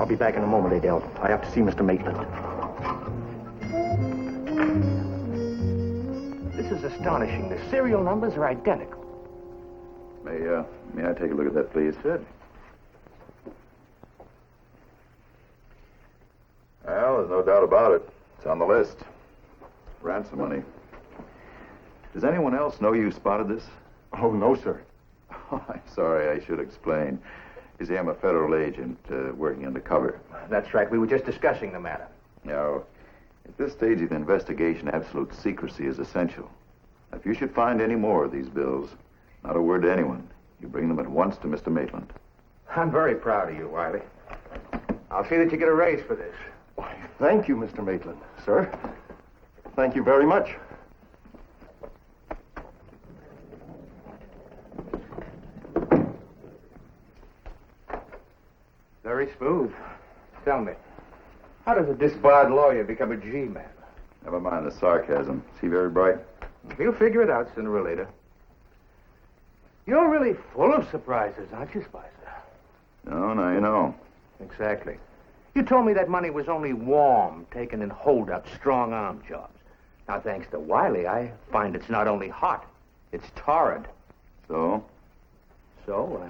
I'll be back in a moment, Adele. I have to see Mr. Maitland. This is astonishing. The serial numbers are identical. May I take a look at that, please? Good. Well, there's no doubt about it. It's on the list. Ransom money. Does anyone else know you spotted this? Oh, no, sir. Oh, I'm sorry. I should explain. You see, I'm a federal agent working undercover. That's right. We were just discussing the matter. Now, at this stage of the investigation, absolute secrecy is essential. If you should find any more of these bills, not a word to anyone. You bring them at once to Mr. Maitland. I'm very proud of you, Wiley. I'll see that you get a raise for this. Why, thank you, Mr. Maitland, sir. Thank you very much. Very smooth. Tell me, how does a disbarred lawyer become a G-man? Never mind the sarcasm. Is he very bright? He'll figure it out sooner or later. You're really full of surprises, aren't you, Spicer? No, now you know. Exactly. You told me that money was only warm, taken in hold-up, strong-arm jobs. Now, thanks to Wiley, I find it's not only hot, it's torrid. So? So,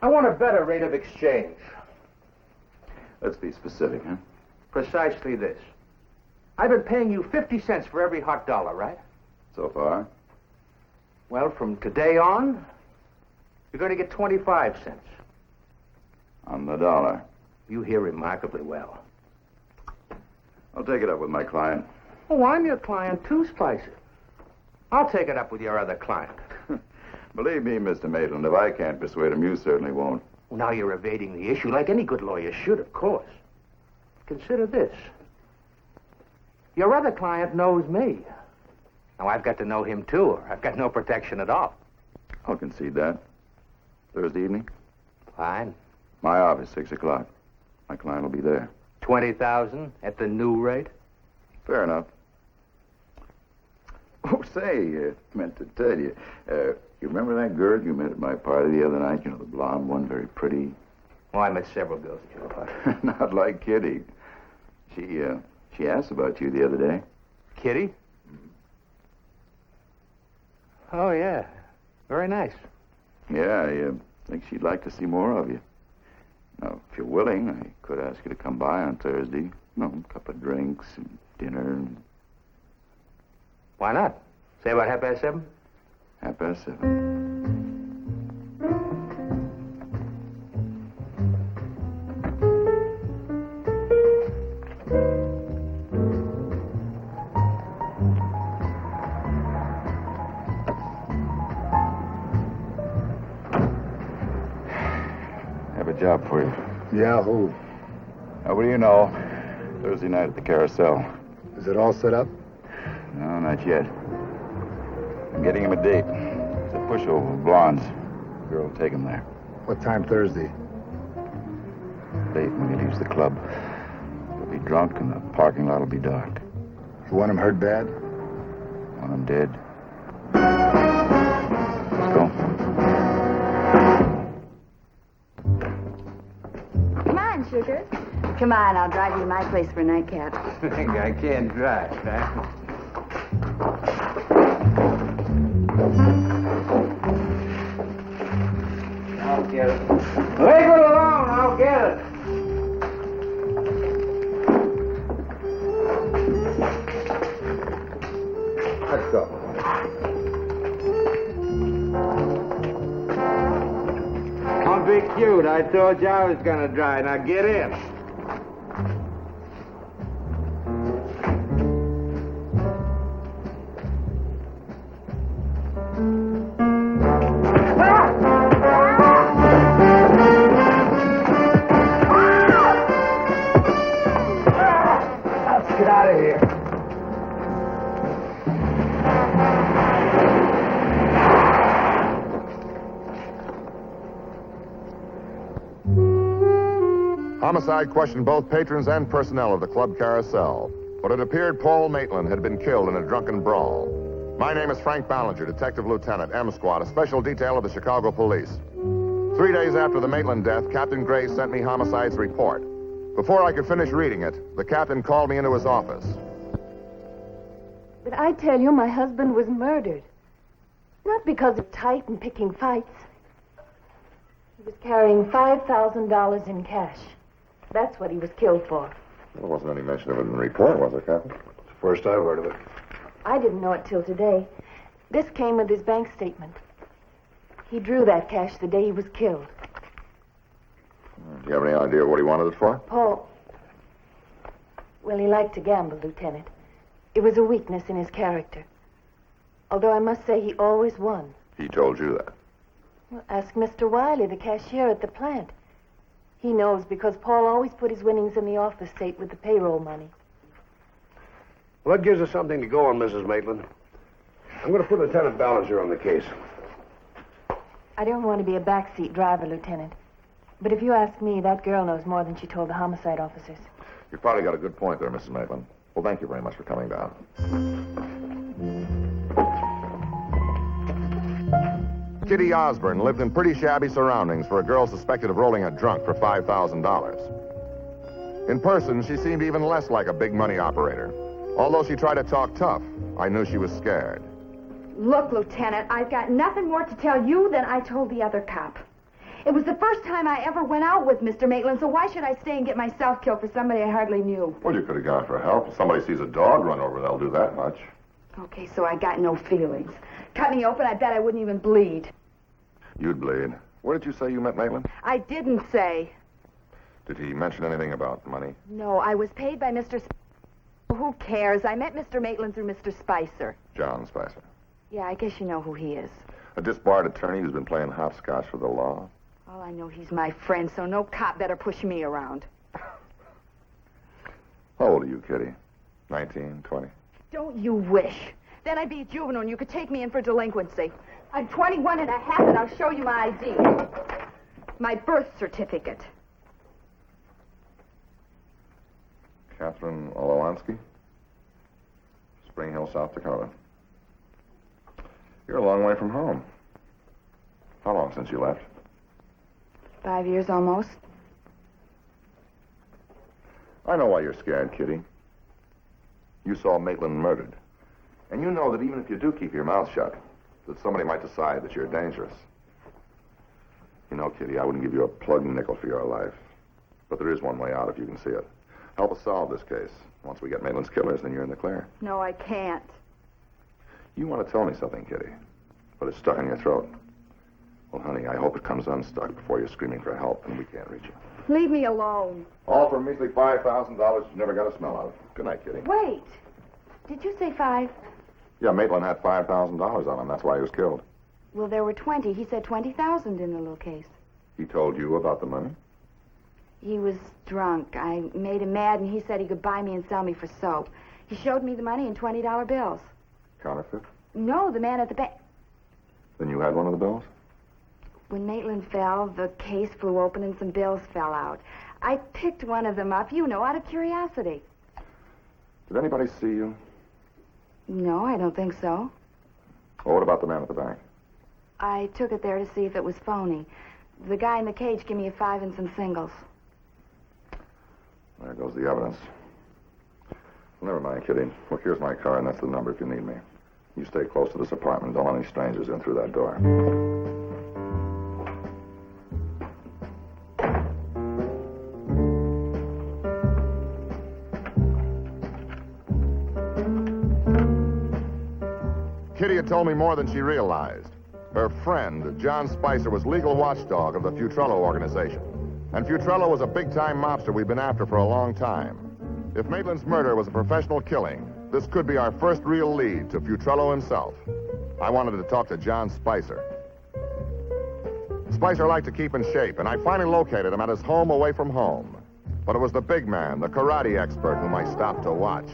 I want a better rate of exchange. Let's be specific, huh? Precisely this. I've been paying you 50 cents for every hot dollar, right? So far? Well, from today on, you're going to get 25 cents. On the dollar. You hear remarkably well. I'll take it up with my client. Oh, I'm your client too, Spicer. I'll take it up with your other client. Believe me, Mr. Maitland, if I can't persuade him, you certainly won't. Well, now you're evading the issue like any good lawyer should, of course. Consider this. Your other client knows me. Now, I've got to know him, too, or I've got no protection at all. I'll concede that. Thursday evening? Fine. My office, 6 o'clock. My client will be there. 20,000 at the new rate? Fair enough. Oh, say, meant to tell you. You remember that girl you met at my party the other night? You know, the blonde one, very pretty. Oh, I met several girls at your party. Not like Kitty. She asked about you the other day. Kitty? Oh, yeah. Very nice. Yeah, I think she'd like to see more of you. Now, if you're willing, I could ask you to come by on Thursday. You know, a couple of drinks and dinner. Why not? Say about 7:30? 7:30. Have a job for you. Yeah, who? What do you know? Thursday night at the Carousel. Is it all set up? No, not yet. I'm getting him a date. It's a pushover of blondes. The girl will take him there. What time Thursday? Late when he leaves the club. He'll be drunk and the parking lot will be dark. You want him hurt bad? Want him dead. Let's go. Come on, sugar. Come on, I'll drive you to my place for a nightcap. I can't drive, huh? I'll get it. Leave it alone, I'll get it. Let's go. Don't be cute. I told you I was gonna drive. Now get in. Homicide questioned both patrons and personnel of the Club Carousel, but it appeared Paul Maitland had been killed in a drunken brawl. My name is Frank Ballinger, Detective Lieutenant, M Squad, a special detail of the Chicago Police. 3 days after the Maitland death, Captain Gray sent me Homicide's report. Before I could finish reading it, the captain called me into his office. But I tell you, my husband was murdered. Not because of tight and picking fights. He was carrying $5,000 in cash. That's what he was killed for. There wasn't any mention of it in the report, was there, Captain? It's the first I've heard of it. I didn't know it till today. This came with his bank statement. He drew that cash the day he was killed. Do you have any idea what he wanted it for? Paul. Well, he liked to gamble, Lieutenant. It was a weakness in his character. Although I must say he always won. He told you that. Well, ask Mr. Wiley, the cashier at the plant. He knows because Paul always put his winnings in the office safe with the payroll money. Well, that gives us something to go on, Mrs. Maitland. I'm going to put Lieutenant Ballinger on the case. I don't want to be a backseat driver, Lieutenant. But if you ask me, that girl knows more than she told the homicide officers. You've probably got a good point there, Mrs. Maitland. Well, thank you very much for coming down. Kitty Osborne lived in pretty shabby surroundings for a girl suspected of rolling a drunk for $5,000. In person, she seemed even less like a big money operator. Although she tried to talk tough, I knew she was scared. Look, Lieutenant, I've got nothing more to tell you than I told the other cop. It was the first time I ever went out with Mr. Maitland, so why should I stay and get myself killed for somebody I hardly knew? Well, you could have gone for help. If somebody sees a dog run over, they'll do that much. Okay, so I got no feelings. Cut me open, I bet I wouldn't even bleed. You'd bleed. Where did you say you met Maitland? I didn't say. Did he mention anything about money? No, I was paid by Mr. Who cares? I met Mr. Maitland through Mr. Spicer. John Spicer. Yeah, I guess you know who he is. A disbarred attorney who's been playing hopscotch for the law. All I know, he's my friend, so no cop better push me around. How old are you, Kitty? 19, 20? Don't you wish? Then I'd be a juvenile and you could take me in for delinquency. I'm 21 and a half and I'll show you my ID. My birth certificate. Catherine Ololansky? Spring Hill, South Dakota. You're a long way from home. How long since you left? 5 years almost. I know why you're scared, Kitty. You saw Maitland murdered. And you know that even if you do keep your mouth shut, that somebody might decide that you're dangerous. You know, Kitty, I wouldn't give you a plug nickel for your life. But there is one way out if you can see it. Help us solve this case. Once we get Maitland's killers, then you're in the clear. No, I can't. You want to tell me something, Kitty, but it's stuck in your throat. Well, honey, I hope it comes unstuck before you're screaming for help and we can't reach you. Leave me alone. All for a measly $5,000 you never got a smell of. Good night, Kitty. Wait. Did you say 5? Yeah, Maitland had $5,000 on him. That's why he was killed. Well, there were 20. He said 20,000 in the little case. He told you about the money? He was drunk. I made him mad, and he said he could buy me and sell me for soap. He showed me the money in $20 bills. Counterfeit? No, the man at the bank. Then you had one of the bills? When Maitland fell, the case flew open and some bills fell out. I picked one of them up, out of curiosity. Did anybody see you? No, I don't think so. Well, what about the man at the bank? I took it there to see if it was phony. The guy in the cage gave me a 5 and some singles. There goes the evidence. Well, never mind, Kitty. Look, here's my car, and that's the number if you need me. You stay close to this apartment. Don't let any strangers in through that door. Kitty had told me more than she realized. Her friend, John Spicer, was legal watchdog of the Futrello organization. And Futrello was a big-time mobster we'd been after for a long time. If Maitland's murder was a professional killing, this could be our first real lead to Futrello himself. I wanted to talk to John Spicer. Spicer liked to keep in shape, and I finally located him at his home away from home. But it was the big man, the karate expert, whom I stopped to watch.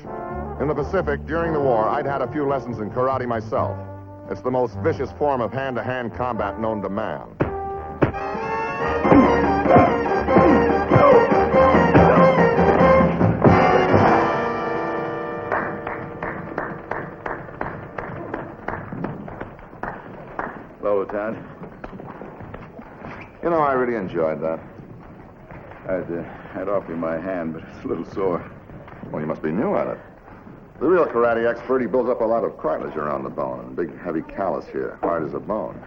In the Pacific, during the war, I'd had a few lessons in karate myself. It's the most vicious form of hand-to-hand combat known to man. Hello, Lieutenant. You know, I really enjoyed that. I'd offer you my hand, but it's a little sore. Well, you must be new at it. The real karate expert, he builds up a lot of cartilage around the bone and a big, heavy callus here, hard as a bone.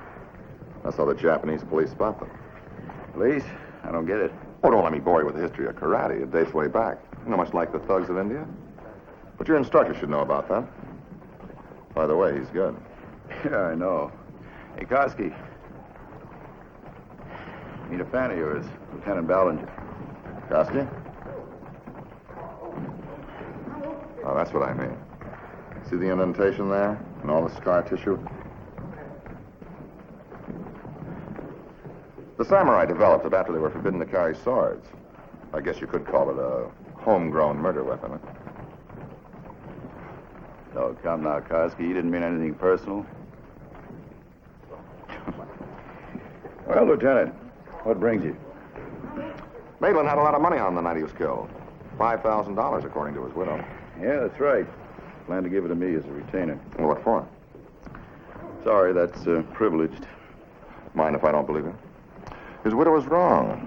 That's how the Japanese police spot them. Police? I don't get it. Oh, don't let me bore you with the history of karate. It dates way back. You know, much like the thugs of India. But your instructor should know about that. By the way, he's good. Yeah, I know. Hey, Koski. Meet a fan of yours, Lieutenant Ballinger. Koski? Oh, that's what I mean. See the indentation there? And all the scar tissue? The samurai developed it after they were forbidden to carry swords. I guess you could call it a homegrown murder weapon. Oh, come now, Koski. You didn't mean anything personal. Well, Lieutenant, what brings you? Maitland had a lot of money on the night he was killed. $5,000, according to his widow. Yeah, that's right. Planned to give it to me as a retainer. Well, what for? Sorry, that's privileged. Mind if I don't believe him? His widow was wrong.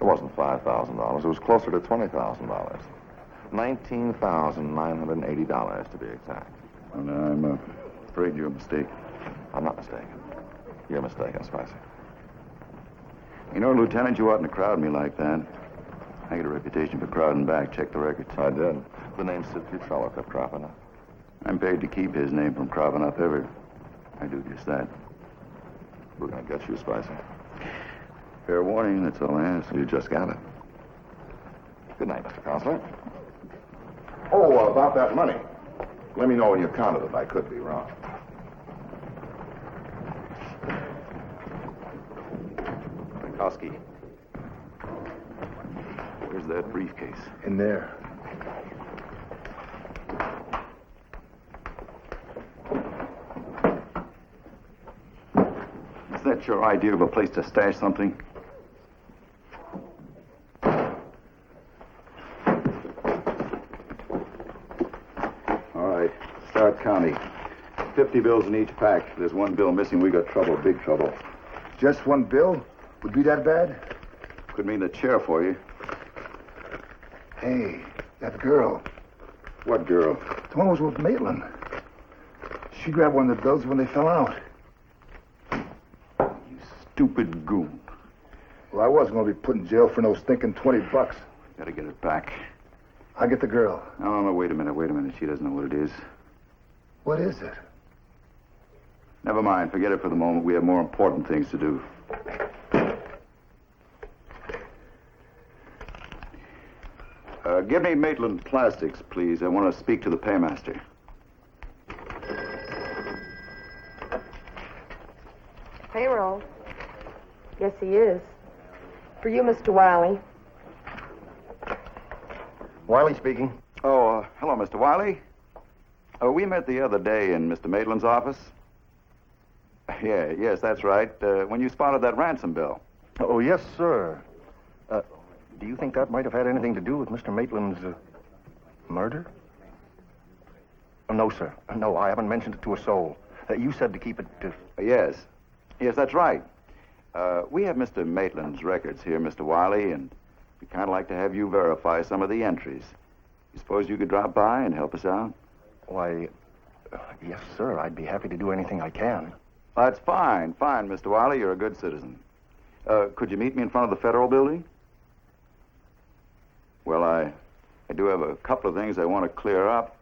It wasn't $5,000. It was closer to $20,000. $19,980 to be exact. And I'm afraid you're mistaken. I'm not mistaken. You're mistaken, Spicer. You know, Lieutenant, you oughtn't to crowd me like that. I get a reputation for crowding back. Check the records. I did. The name Sid Futrello kept cropping up. I'm paid to keep his name from cropping up ever. I do just that. We're going to get you, Spicer. Fair warning, that's all I ask. You just got it. Good night, Mr. Counselor. Oh, about that money. Let me know when you counted it. I could be wrong. Koski. Where's that briefcase? In there. Is that your idea of a place to stash something? All right, start counting. 50 bills in each pack. If there's one bill missing, we got trouble, big trouble. Just one bill? Would be that bad? Could mean a chair for you. Hey, that girl. What girl? The one who was with Maitland. She grabbed one of the bills when they fell out. You stupid goon. Well, I wasn't going to be put in jail for no stinking $20. Gotta get it back. I'll get the girl. No, wait a minute. She doesn't know what it is. What is it? Never mind. Forget it for the moment. We have more important things to do. Give me Maitland Plastics, please. I want to speak to the paymaster. Payroll. Yes, he is. For you, Mr. Wiley. Wiley speaking. Oh, hello, Mr. Wiley. We met the other day in Mr. Maitland's office. Yes, that's right. When you spotted that ransom bill. Oh, yes, sir. Do you think that might have had anything to do with Mr. Maitland's murder? No, sir. No, I haven't mentioned it to a soul. You said to keep it to... Yes, that's right. We have Mr. Maitland's records here, Mr. Wiley, and we'd kind of like to have you verify some of the entries. You suppose you could drop by and help us out? Why, yes, sir. I'd be happy to do anything I can. That's fine, Mr. Wiley. You're a good citizen. Could you meet me in front of the Federal Building? Well, I do have a couple of things I want to clear up.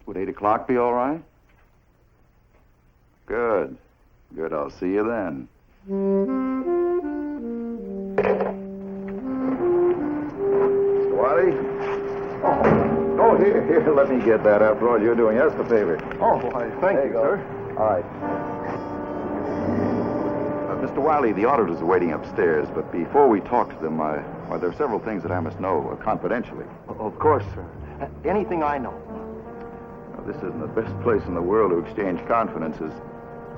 Would 8 o'clock be all right? Good. I'll see you then. Mr. Wiley? Oh, here, let me get that. After all you're doing us a favor. Oh, why, thank you, sir. All right. Mr. Wiley, the auditors are waiting upstairs, but before we talk to them, there are several things that I must know confidentially. Of course, sir. Anything I know. Now, this isn't the best place in the world to exchange confidences.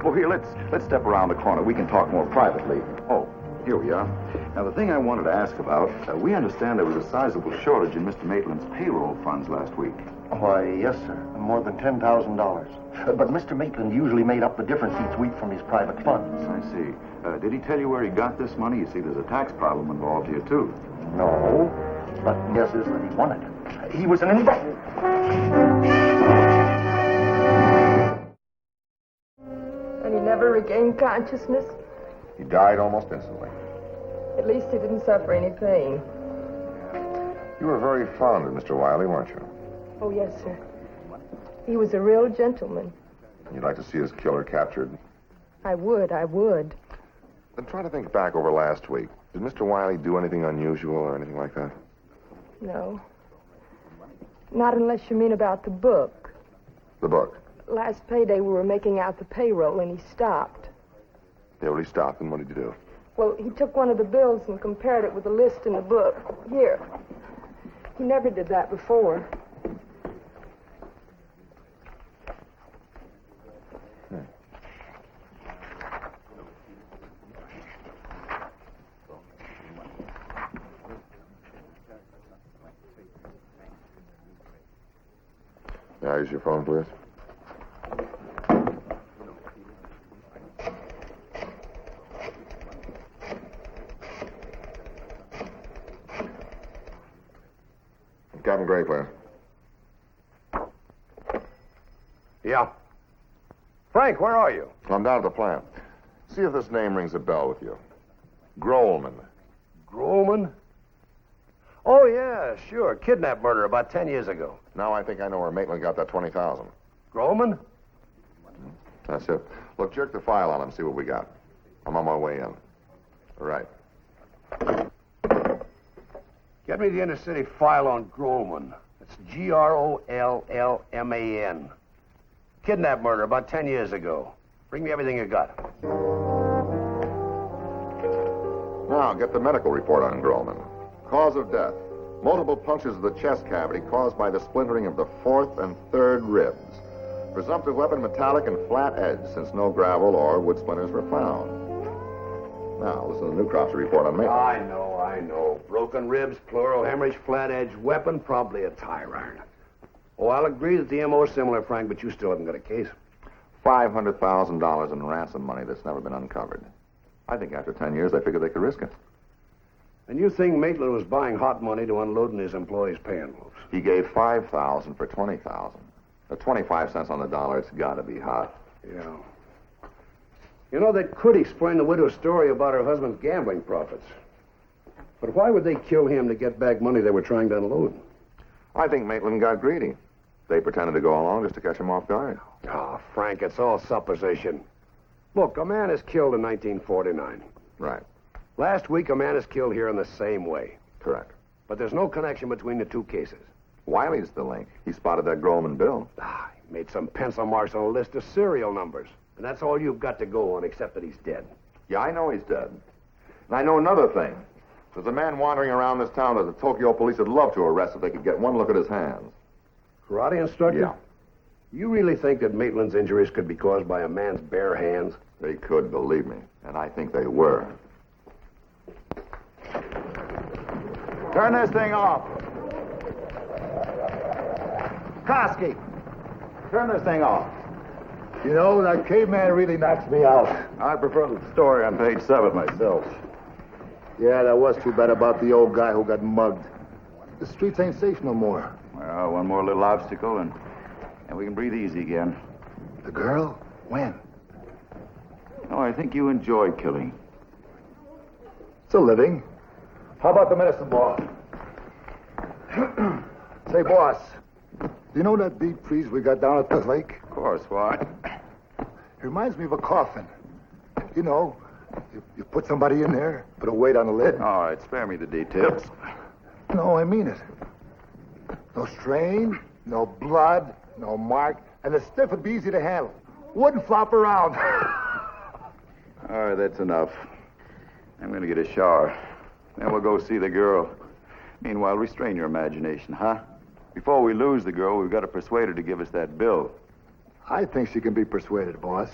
Oh, here, let's step around the corner. We can talk more privately. Oh, here we are. Now, the thing I wanted to ask about, we understand there was a sizable shortage in Mr. Maitland's payroll funds last week. Why, yes, sir. More than $10,000. But Mr. Maitland usually made up the difference each week from his private funds. I see. Did he tell you where he got this money? You see, there's a tax problem involved here, too. No, but guess is that he won it. He was an investor. And he never regained consciousness? He died almost instantly. At least he didn't suffer any pain. You were very fond of Mr. Wiley, weren't you? Oh, yes, sir. He was a real gentleman. You'd like to see his killer captured? I would. Then try to think back over last week. Did Mr. Wiley do anything unusual or anything like that? No. Not unless you mean about the book. The book? Last payday we were making out the payroll and he stopped. Yeah, well, he stopped, and what did you do? Well, he took one of the bills and compared it with the list in the book. Here. He never did that before. Now, use your phone, please. Captain Gray, please. Yeah. Frank, where are you? I'm down at the plant. See if this name rings a bell with you. Grolman. Grolman? Oh, yeah, sure. Kidnap murder about 10 years ago. Now I think I know where Maitland got that $20,000. Grolman? That's it. Look, jerk the file on him, see what we got. I'm on my way in. All right. Get me the inner city file on Grolman. It's Grollman. Kidnap murder about 10 years ago. Bring me everything you got. Now, get the medical report on Grolman. Cause of death. Multiple punctures of the chest cavity caused by the splintering of the fourth and third ribs. Presumptive weapon metallic and flat edge, since no gravel or wood splinters were found. Now, listen to the Newcroft's report on Maitland. I know. Broken ribs, pleural hemorrhage, flat edge, weapon, probably a tire iron. Oh, I'll agree that the M.O. is similar, Frank, but you still haven't got a case. $500,000 in ransom money that's never been uncovered. I think after 10 years, I figured they could risk it. And you think Maitland was buying hot money to unload in his employees' pay envelopes? He gave $5,000 for $20,000. At 25 cents on the dollar, it's got to be hot. Yeah. You know, that could explain the widow's story about her husband's gambling profits. But why would they kill him to get back money they were trying to unload? I think Maitland got greedy. They pretended to go along just to catch him off guard. Oh, Frank, it's all supposition. Look, a man is killed in 1949. Right. Last week, a man is killed here in the same way. Correct. But there's no connection between the two cases. Wiley's the link. He spotted that Grolman bill. He made some pencil marks on a list of serial numbers. And that's all you've got to go on, except that he's dead. Yeah, I know he's dead. And I know another thing. There's a man wandering around this town that the Tokyo police would love to arrest if they could get one look at his hands. Karate instructor? Yeah. You really think that Maitland's injuries could be caused by a man's bare hands? They could, believe me. And I think they were. Turn this thing off. Koski, turn this thing off. You know, that caveman really knocks me out. I prefer the story on page 7 myself. Yeah, that was too bad about the old guy who got mugged. The streets ain't safe no more. Well, one more little obstacle and we can breathe easy again. The girl? When? Oh, I think you enjoy killing. It's a living. How about the medicine ball? Say, boss, do you know that deep freeze we got down at the lake? Of course, why? It reminds me of a coffin. You know, you put somebody in there, put a weight on the lid. All right, spare me the details. No, I mean it. No strain, no blood, no mark, and the stiff would be easy to handle. Wouldn't flop around. All right, that's enough. I'm going to get a shower. Then we'll go see the girl. Meanwhile, restrain your imagination, huh? Before we lose the girl, we've got to persuade her to give us that bill. I think she can be persuaded, boss.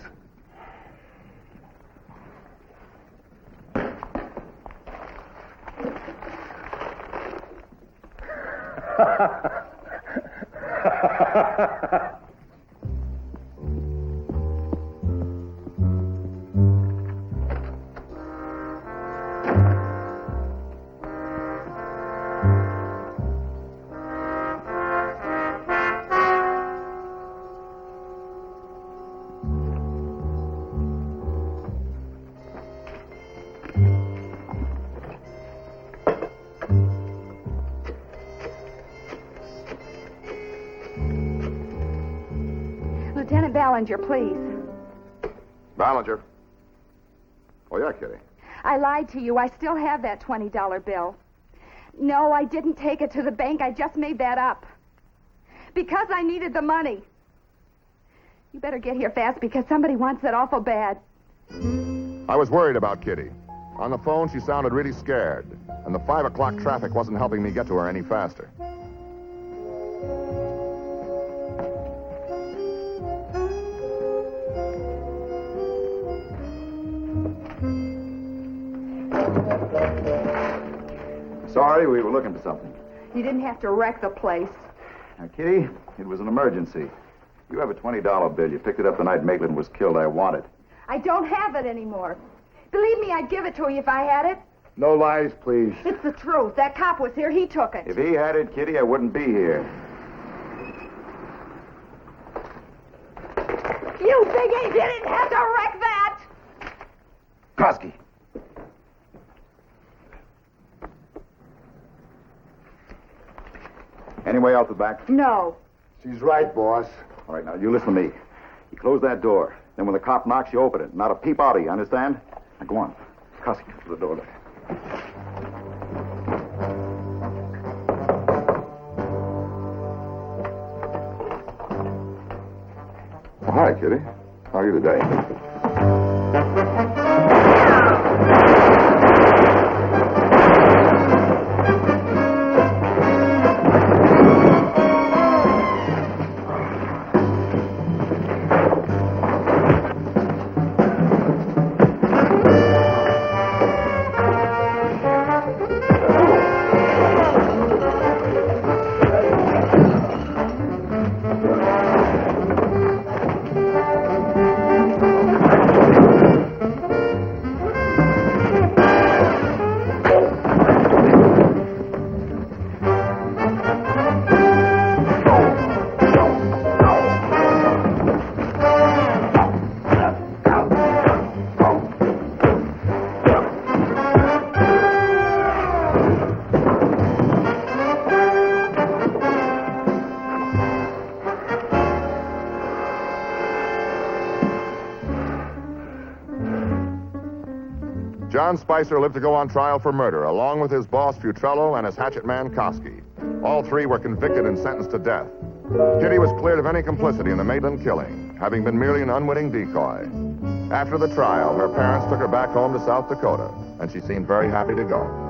Lieutenant Ballinger, please. Ballinger. Oh, yeah, Kitty. I lied to you. I still have that $20 bill. No, I didn't take it to the bank. I just made that up. Because I needed the money. You better get here fast because somebody wants it awful bad. I was worried about Kitty. On the phone, she sounded really scared, and the 5 o'clock traffic wasn't helping me get to her any faster. Sorry, we were looking for something. You didn't have to wreck the place. Now, Kitty, it was an emergency. You have a $20 bill. You picked it up the night Maitland was killed. I want it. I don't have it anymore. Believe me, I'd give it to you if I had it. No lies, please. It's the truth. That cop was here. He took it. If he had it, Kitty, I wouldn't be here. You think he didn't have to wreck that? Kosky. Any way out the back? No. She's right, boss. All right, now, you listen to me. You close that door. Then when the cop knocks, you open it. Not a peep out of you, understand? Now, go on. Kosky, to the door there. Oh, hi, Kitty. How are you today? John Spicer lived to go on trial for murder, along with his boss, Futrello, and his hatchet man, Kosky. All 3 were convicted and sentenced to death. Kitty was cleared of any complicity in the Maitland killing, having been merely an unwitting decoy. After the trial, her parents took her back home to South Dakota, and she seemed very happy to go.